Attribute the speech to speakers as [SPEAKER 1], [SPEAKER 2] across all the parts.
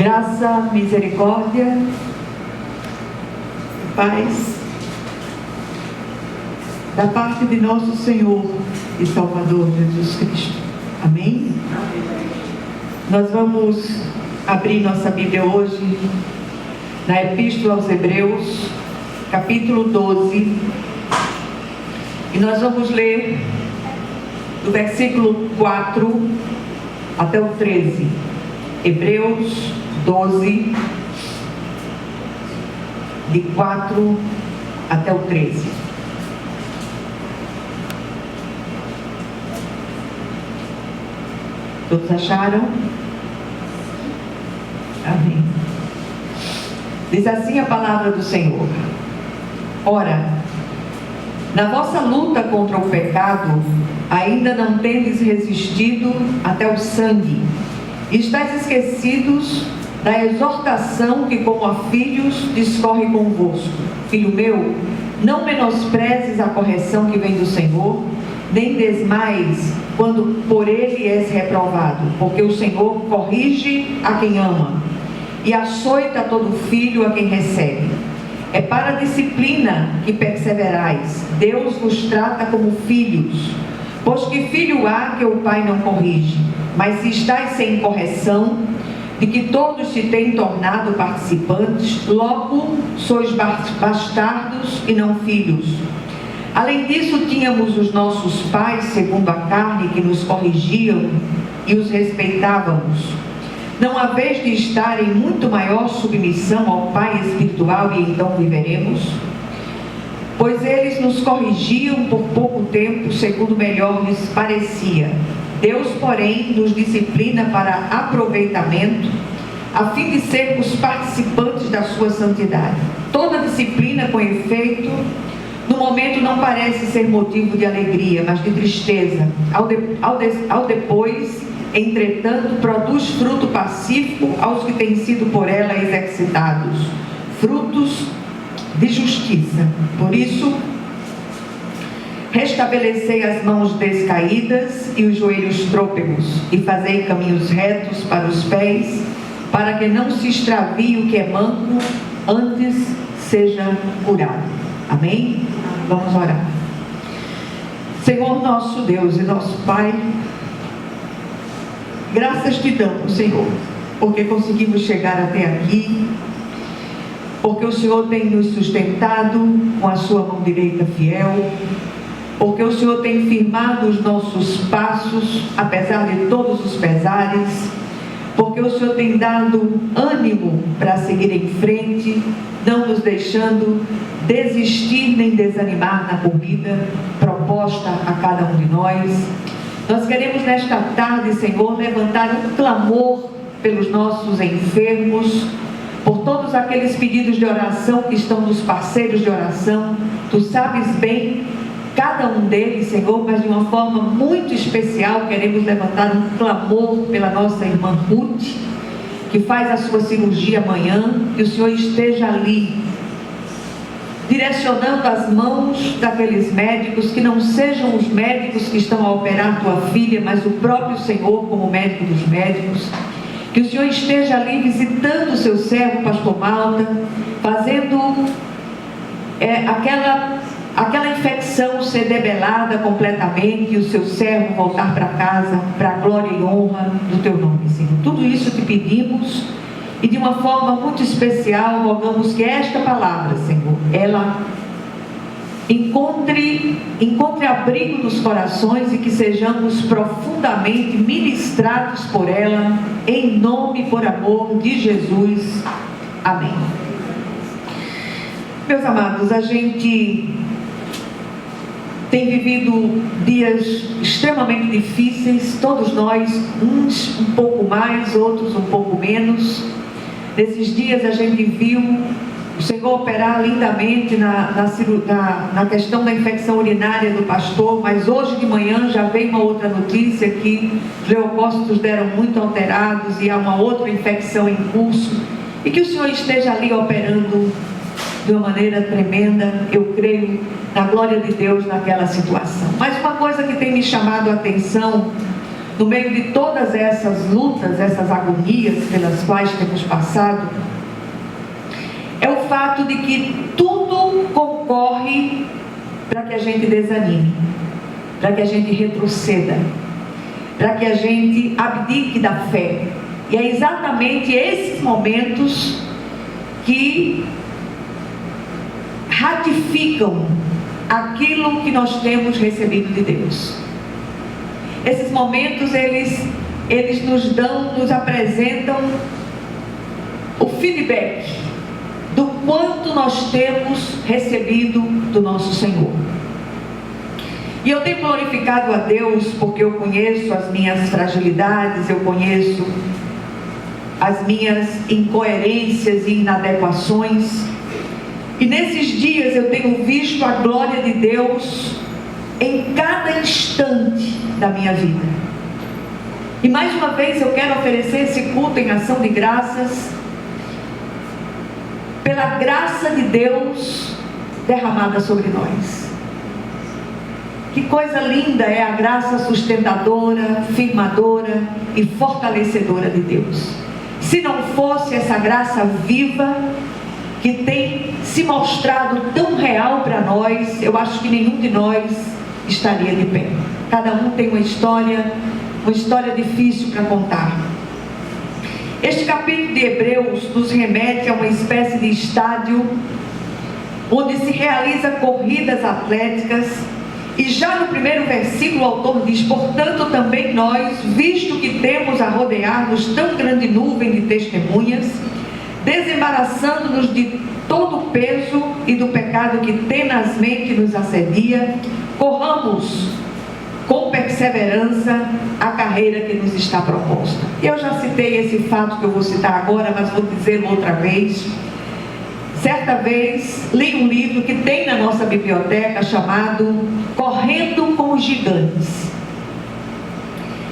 [SPEAKER 1] Graça, misericórdia, paz, da parte de nosso Senhor e Salvador Jesus Cristo. Amém? Nós vamos abrir nossa Bíblia hoje na Epístola aos Hebreus, capítulo 12, e nós vamos ler do versículo 4 até o 13. Hebreus 12, de 4 até o 13. Todos acharam? Amém. Diz assim a palavra do Senhor: Ora, na vossa luta contra o pecado, ainda não tendes resistido até o sangue, e estáis esquecidos da exortação que, como a filhos, discorre convosco. Filho meu, não menosprezes a correção que vem do Senhor, nem desmaies quando por ele és reprovado, porque o Senhor corrige a quem ama e açoita todo filho a quem recebe. É para a disciplina que perseverais. Deus vos trata como filhos. Pois que filho há que o pai não corrige? Mas se estáis sem correção, de que todos se têm tornado participantes, logo sois bastardos e não filhos. Além disso, tínhamos os nossos pais, segundo a carne, que nos corrigiam e os respeitávamos. Não há vez de estar em muito maior submissão ao Pai espiritual e então viveremos? Pois eles nos corrigiam por pouco tempo, segundo melhor lhes parecia. Deus, porém, nos disciplina para aproveitamento, a fim de sermos participantes da sua santidade. Toda disciplina, com efeito, no momento não parece ser motivo de alegria, mas de tristeza. Ao depois, entretanto, produz fruto pacífico aos que têm sido por ela exercitados, frutos de justiça. Por isso, restabelecei as mãos descaídas e os joelhos trôpegos, e fazei caminhos retos para os pés, para que não se extravie o que é manco, antes seja curado. Amém? Vamos orar. Senhor nosso Deus e nosso Pai, graças te damos, Senhor, porque conseguimos chegar até aqui, porque o Senhor tem nos sustentado com a sua mão direita fiel, porque o Senhor tem firmado os nossos passos, apesar de todos os pesares, porque o Senhor tem dado ânimo para seguir em frente, não nos deixando desistir nem desanimar na corrida proposta a cada um de nós. Nós queremos nesta tarde, Senhor, levantar um clamor pelos nossos enfermos, por todos aqueles pedidos de oração que estão nos parceiros de oração. Tu sabes bem cada um deles, Senhor, mas de uma forma muito especial queremos levantar um clamor pela nossa irmã Ruth, que faz a sua cirurgia amanhã. Que o Senhor esteja ali, direcionando as mãos daqueles médicos, que não sejam os médicos que estão a operar tua filha, mas o próprio Senhor como médico dos médicos. Que o Senhor esteja ali visitando o seu servo, pastor Malta, fazendo aquela infecção ser debelada completamente e o seu servo voltar para casa, para a glória e honra do teu nome, Senhor. Tudo isso te pedimos e de uma forma muito especial rogamos que esta palavra, Senhor, ela encontre abrigo nos corações e que sejamos profundamente ministrados por ela, em nome e por amor de Jesus. Amém. Meus amados, a gente tem vivido dias extremamente difíceis, todos nós, uns um pouco mais, outros um pouco menos. Nesses dias a gente viu o Senhor operar lindamente na questão da infecção urinária do pastor, mas hoje de manhã já veio uma outra notícia que os leucócitos deram muito alterados e há uma outra infecção em curso, e que o Senhor esteja ali operando de uma maneira tremenda, eu creio, na glória de Deus naquela situação. Mas uma coisa que tem me chamado a atenção no meio de todas essas lutas, essas agonias pelas quais temos passado, é o fato de que tudo concorre para que a gente desanime, para que a gente retroceda, para que a gente abdique da fé. E é exatamente esses momentos que ratificam aquilo que nós temos recebido de Deus. Esses momentos, eles nos apresentam o feedback do quanto nós temos recebido do nosso Senhor. E eu tenho glorificado a Deus porque eu conheço as minhas fragilidades, eu conheço as minhas incoerências e inadequações. E nesses dias eu tenho visto a glória de Deus em cada instante da minha vida. E mais uma vez eu quero oferecer esse culto em ação de graças pela graça de Deus derramada sobre nós. Que coisa linda é a graça sustentadora, firmadora e fortalecedora de Deus. Se não fosse essa graça viva, que tem se mostrado tão real para nós, eu acho que nenhum de nós estaria de pé. Cada um tem uma história difícil para contar. Este capítulo de Hebreus nos remete a uma espécie de estádio onde se realiza corridas atléticas. E já no primeiro versículo o autor diz: portanto também nós, visto que temos a rodear-nos tão grande nuvem de testemunhas, desembaraçando-nos de todo o peso e do pecado que tenazmente nos assedia, corramos com perseverança a carreira que nos está proposta. Eu já citei esse fato que eu vou citar agora, mas vou dizer outra vez. Certa vez li um livro que tem na nossa biblioteca chamado Correndo com os Gigantes.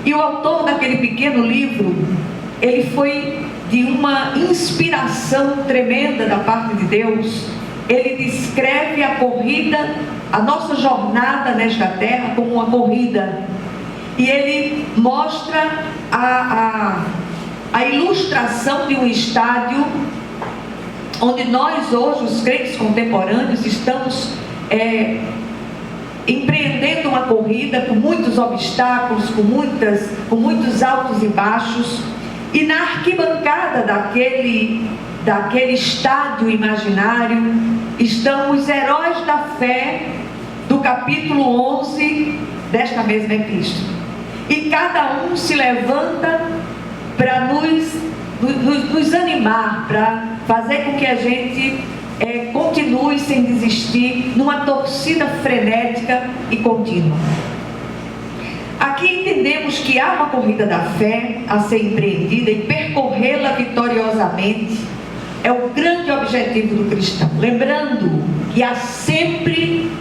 [SPEAKER 1] E o autor daquele pequeno livro, ele foi de uma inspiração tremenda da parte de Deus. Ele descreve a corrida, a nossa jornada nesta terra como uma corrida. E ele mostra a ilustração de um estádio onde nós hoje, os crentes contemporâneos, estamos empreendendo uma corrida com muitos obstáculos, com muitos altos e baixos. E na arquibancada daquele estádio imaginário estão os heróis da fé do capítulo 11 desta mesma epístola. E cada um se levanta para nos animar, para fazer com que a gente continue sem desistir, numa torcida frenética e contínua. Aqui entendemos que há uma corrida da fé a ser empreendida e percorrê-la vitoriosamente é o grande objetivo do cristão. Lembrando que há sempre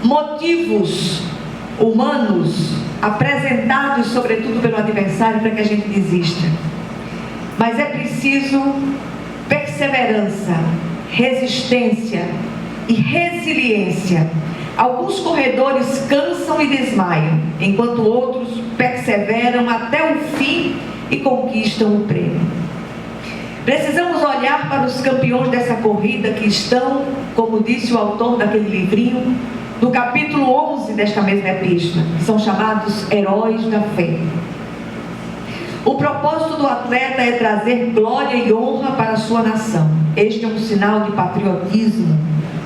[SPEAKER 1] motivos humanos apresentados, sobretudo pelo adversário, para que a gente desista. Mas é preciso perseverança, resistência e resiliência. Alguns corredores cansam e desmaiam, enquanto outros perseveram até o fim e conquistam o prêmio. Precisamos olhar para os campeões dessa corrida que estão, como disse o autor daquele livrinho, no capítulo 11 desta mesma epístola, que são chamados heróis da fé. O propósito do atleta é trazer glória e honra para a sua nação. Este é um sinal de patriotismo.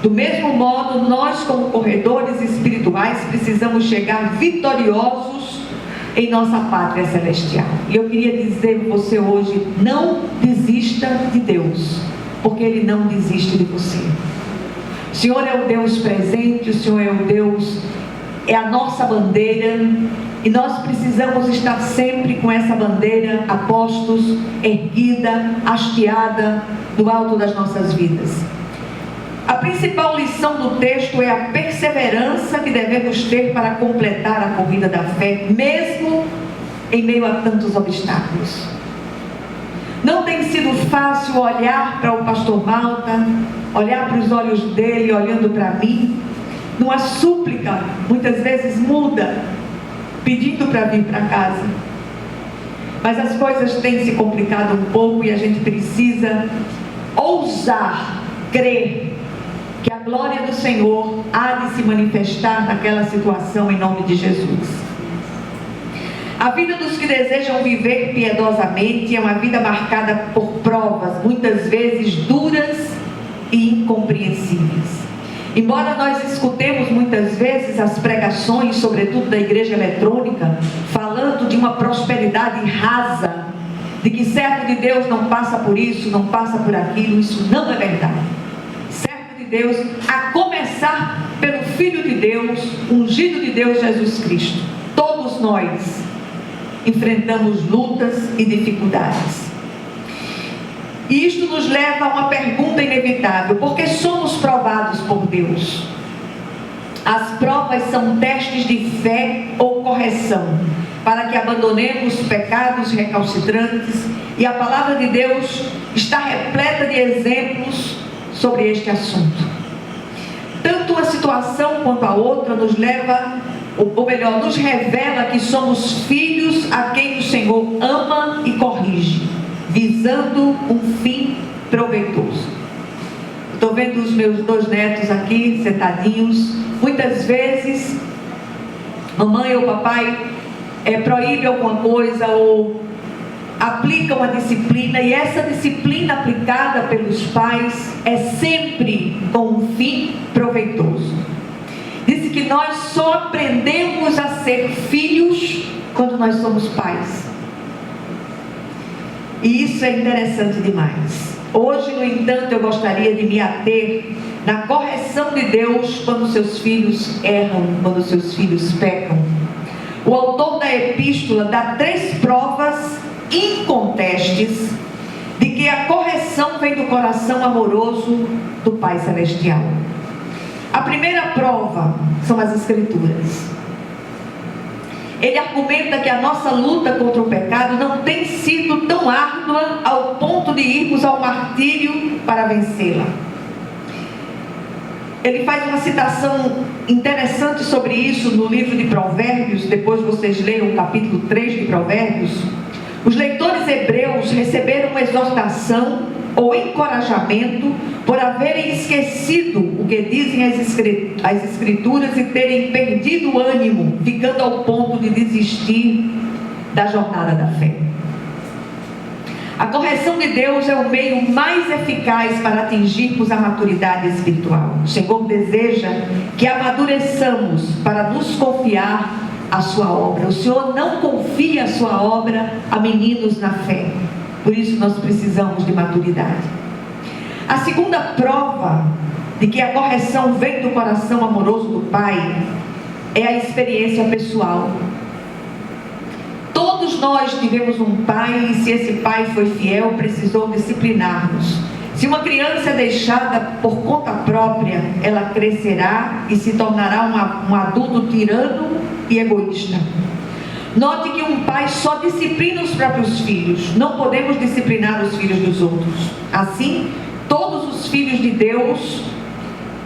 [SPEAKER 1] Do mesmo modo, nós, como corredores espirituais, precisamos chegar vitoriosos em nossa pátria celestial. E eu queria dizer a você hoje: não desista de Deus, porque Ele não desiste de você. O Senhor é o Deus presente, o Senhor é o Deus, é a nossa bandeira, e nós precisamos estar sempre com essa bandeira a postos, erguida, hasteada no alto das nossas vidas. A principal lição do texto é a perseverança que devemos ter para completar a corrida da fé, mesmo em meio a tantos obstáculos. Não tem sido fácil olhar para o pastor Malta, olhar para os olhos dele, olhando para mim, numa súplica, muitas vezes muda, pedindo para vir para casa. Mas as coisas têm se complicado um pouco e a gente precisa ousar crer que a glória do Senhor há de se manifestar naquela situação, em nome de Jesus. A vida dos que desejam viver piedosamente é uma vida marcada por provas, muitas vezes duras e incompreensíveis. Embora nós escutemos muitas vezes as pregações, sobretudo da igreja eletrônica, falando de uma prosperidade rasa, de que servo de Deus não passa por isso, não passa por aquilo, isso não é verdade. Servo de Deus, a começar pelo Filho de Deus, ungido de Deus, Jesus Cristo. Todos nós enfrentamos lutas e dificuldades. E isto nos leva a uma pergunta inevitável: por que somos provados por Deus? As provas são testes de fé ou correção, para que abandonemos pecados recalcitrantes, e a palavra de Deus está repleta de exemplos sobre este assunto. Tanto uma situação quanto a outra nos leva, ou melhor, nos revela que somos filhos a quem o Senhor ama e corrige, visando um fim proveitoso. Estou vendo os meus 2 netos aqui sentadinhos. Muitas vezes mamãe ou papai proíbe alguma coisa ou aplica uma disciplina, e essa disciplina aplicada pelos pais é sempre com um fim proveitoso. Disse que nós só aprendemos a ser filhos quando nós somos pais. E isso é interessante demais. Hoje, no entanto, eu gostaria de me ater na correção de Deus quando seus filhos erram, quando seus filhos pecam. O autor da epístola dá 3 provas incontestes de que a correção vem do coração amoroso do Pai Celestial. A primeira prova são as Escrituras. Ele argumenta que a nossa luta contra o pecado não tem sido tão árdua ao ponto de irmos ao martírio para vencê-la. Ele faz uma citação interessante sobre isso no livro de Provérbios. Depois vocês leiam o capítulo 3 de Provérbios. Os leitores hebreus receberam uma exortação ou encorajamento por haverem esquecido o que dizem as Escrituras e terem perdido o ânimo, ficando ao ponto de desistir da jornada da fé. A correção de Deus é o meio mais eficaz para atingirmos a maturidade espiritual. O Senhor deseja que amadureçamos para nos confiar a sua obra. O Senhor não confia a sua obra a meninos na fé. Por isso nós precisamos de maturidade. A segunda prova de que a correção vem do coração amoroso do Pai é a experiência pessoal. Todos nós tivemos um pai, e se esse pai foi fiel, precisou disciplinar-nos. Se uma criança é deixada por conta própria, ela crescerá e se tornará um adulto tirano e egoísta. Note que um pai só disciplina os próprios filhos. Não podemos disciplinar os filhos dos outros. Assim, todos os filhos de Deus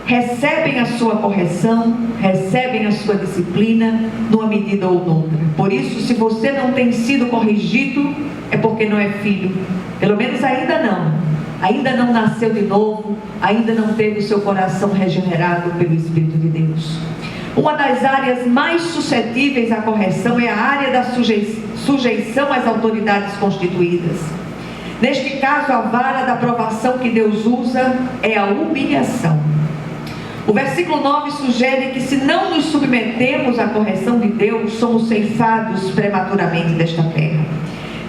[SPEAKER 1] recebem a sua correção, recebem a sua disciplina numa medida ou noutra. Por isso, se você não tem sido corrigido, é porque não é filho. Pelo menos ainda não nasceu de novo, ainda não teve o seu coração regenerado pelo Espírito de Deus. Uma das áreas mais suscetíveis à correção é a área da sujeição às autoridades constituídas. Neste caso, a vara da aprovação que Deus usa é a humilhação. O versículo 9 sugere que se não nos submetemos à correção de Deus, somos ceifados prematuramente desta terra.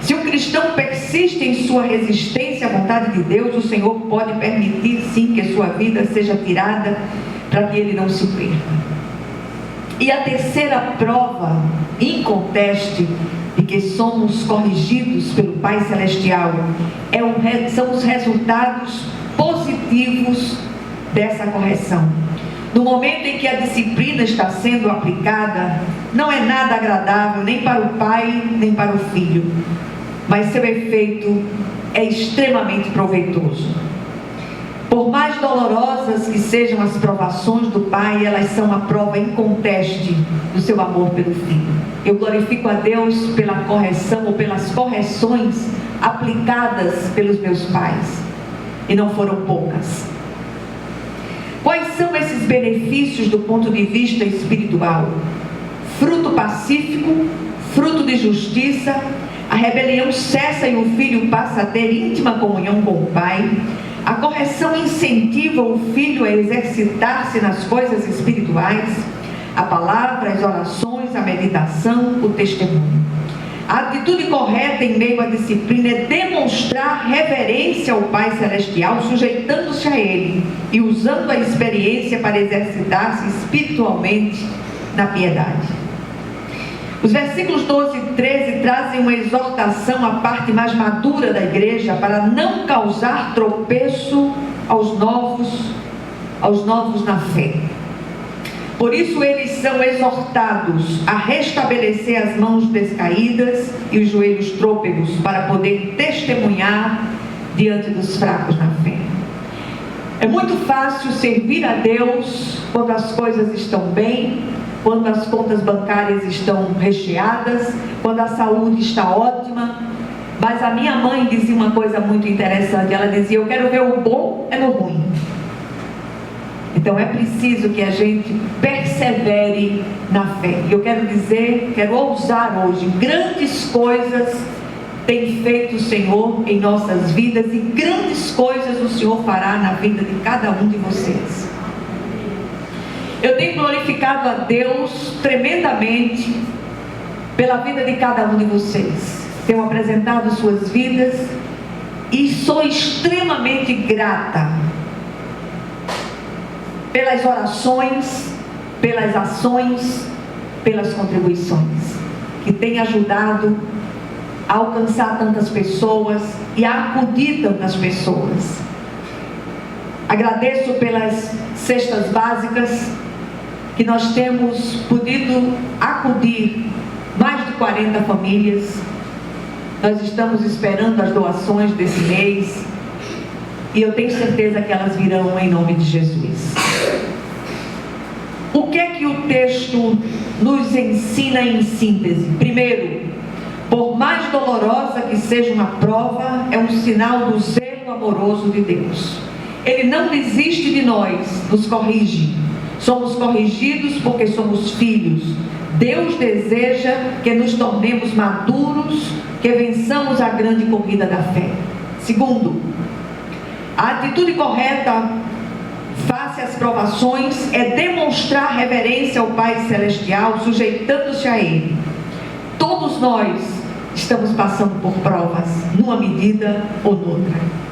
[SPEAKER 1] Se um cristão persiste em sua resistência à vontade de Deus, o Senhor pode permitir sim que sua vida seja tirada para que ele não se perca. E a terceira prova inconteste de que somos corrigidos pelo Pai Celestial são os resultados positivos dessa correção. No momento em que a disciplina está sendo aplicada, não é nada agradável nem para o pai, nem para o filho, mas seu efeito é extremamente proveitoso. Por mais dolorosas que sejam as provações do Pai, elas são a prova inconteste do seu amor pelo Filho. Eu glorifico a Deus pela correção ou pelas correções aplicadas pelos meus pais, e não foram poucas. Quais são esses benefícios do ponto de vista espiritual? Fruto pacífico, fruto de justiça, a rebelião cessa e o filho passa a ter íntima comunhão com o Pai. A correção incentiva o filho a exercitar-se nas coisas espirituais, a palavra, as orações, a meditação, o testemunho. A atitude correta em meio à disciplina é demonstrar reverência ao Pai Celestial, sujeitando-se a Ele e usando a experiência para exercitar-se espiritualmente na piedade. Os versículos 12 e 13 trazem uma exortação à parte mais madura da igreja para não causar tropeço aos novos na fé. Por isso eles são exortados a restabelecer as mãos descaídas e os joelhos trôpegos para poder testemunhar diante dos fracos na fé. É muito fácil servir a Deus quando as coisas estão bem, quando as contas bancárias estão recheadas, quando a saúde está ótima. Mas a minha mãe dizia uma coisa muito interessante. Ela dizia: eu quero ver o bom é no ruim. Então é preciso que a gente persevere na fé. E eu quero ousar hoje, grandes coisas tem feito o Senhor em nossas vidas, e grandes coisas o Senhor fará na vida de cada um de vocês. Eu tenho glorificado a Deus tremendamente pela vida de cada um de vocês. Tenho apresentado suas vidas e sou extremamente grata pelas orações, pelas ações, pelas contribuições que têm ajudado a alcançar tantas pessoas e a acudir tantas pessoas. Agradeço pelas cestas básicas que nós temos podido acudir mais de 40 famílias. Nós estamos esperando as doações desse mês e eu tenho certeza que elas virão em nome de Jesus. O que é que o texto nos ensina em síntese? Primeiro, por mais dolorosa que seja uma prova, é um sinal do zelo amoroso de Deus. Ele não desiste de nós, nos corrige. Somos corrigidos porque somos filhos. Deus deseja que nos tornemos maduros, que vençamos a grande corrida da fé. Segundo, a atitude correta face às provações é demonstrar reverência ao Pai Celestial, sujeitando-se a Ele. Todos nós estamos passando por provas, numa medida ou noutra.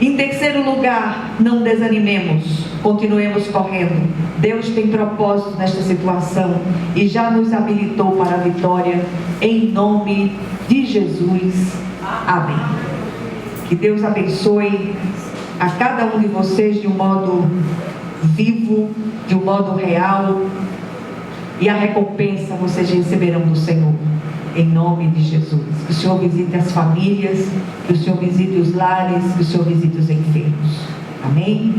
[SPEAKER 1] Em terceiro lugar, não desanimemos, continuemos correndo. Deus tem propósito nesta situação e já nos habilitou para a vitória, em nome de Jesus. Amém. Que Deus abençoe a cada um de vocês de um modo vivo, de um modo real, e a recompensa vocês receberão do Senhor, em nome de Jesus. Que o Senhor visite as famílias, que o Senhor visite os lares, que o Senhor visite os enfermos. Amém?